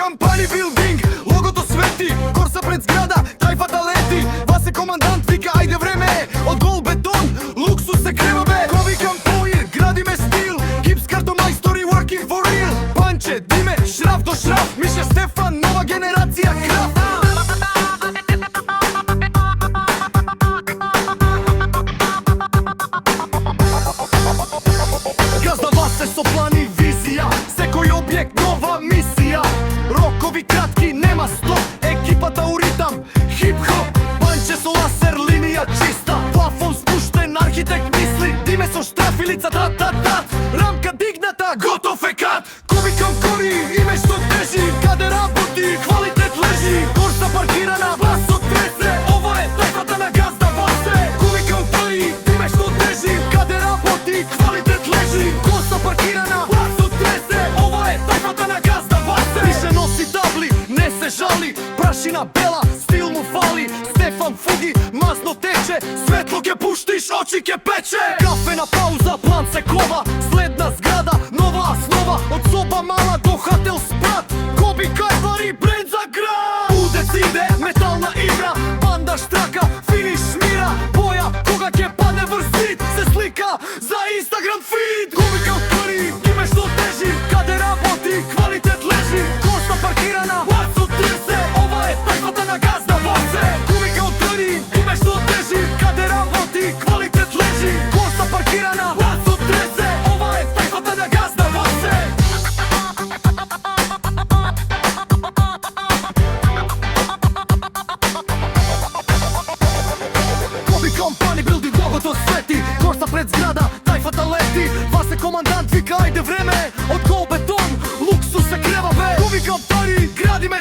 Company building, логото свети, корса пред зграда, тајфата лети. Васе командант вика ајде време е, од гол бетон, луксус се крема бе. Ко викам поир, градиме стил, гипс картомајстори working for real. Панче, диме, шраф до шраф, Мише Стефан, нова генерација крав. Газда Васе со план и визија, секој објект нова мисија. Рокови кратки, нема стоп, екипата у ритам, хип-хоп. Панче со ласер, линија чиста, плафон спуштен, архитект мисли. Диме со штрафилица, тат-тат-тат, рамка дигната, готов е кат. Ко викам кори, име што тежи, каде работи, квалитет лежи. Корса паркирана, басот тресе, ова е тајфата на Газда Васе. Ко викам кори, име што тежи, каде работи, квалитет лежи. Корса паркирана, басот тресе, ова е тајфата на Газда Васе. Пише носи табли, не се жали, прашина бела, стил му фали. Стефан фуги, мазно тече, светло ке пуштиш, очи ке пече. Кафена пауза, план се кова, следна зграда, нова основа. Од соба мала до хотел спрат, коби кајвари, бренд за град. Удец иде, метална игра, банда штрака, финиш мира. Боја, кога ќе падне врз зид, се слика за Instagram feed. Коби кајвари, име што тежи, каде работи, квалитет лежи. Коста паркирана, басот тресе, ова е тајфата на Газда Васе. Коби кајвари, име што тежи, каде работи, квалитет лежи. Коста паркирана, басот тресе, ова е тајфата на Газда Васе. Коби компани билди, логото свети, корса пред зграда, тајфата лети. Васе командант вика ајде време е, од гол бетон, луксус се крева бе. Коби компани, градиме